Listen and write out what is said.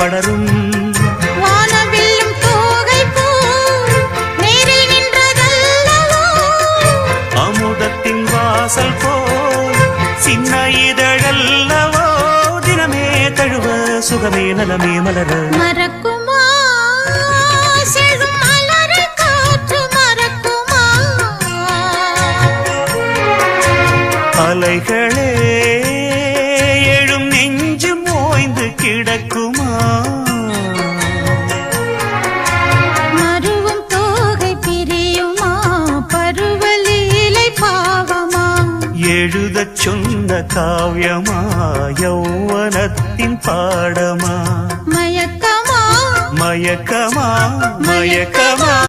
படரும் வானவில்லும் தோகை போல் நேரில் நின்றதல்லவோ அமுதத்தின் வாசல் போல் சின்ன இதழல்லவோ தினமே தழுவ சுகமே நலமே மலர மறக்குமா செழும் மலரை காற்று மறக்குமா அலைகளே எழும் நெஞ்சு மோய்ந்து கிடக்குமா மருவும் தோகை பிரியுமா பருவலீலை பாவமா எழுதச் சொன்ன காவியமா யௌவனத்தின் பாடமா மயக்கமா மயக்கமா மயக்கமா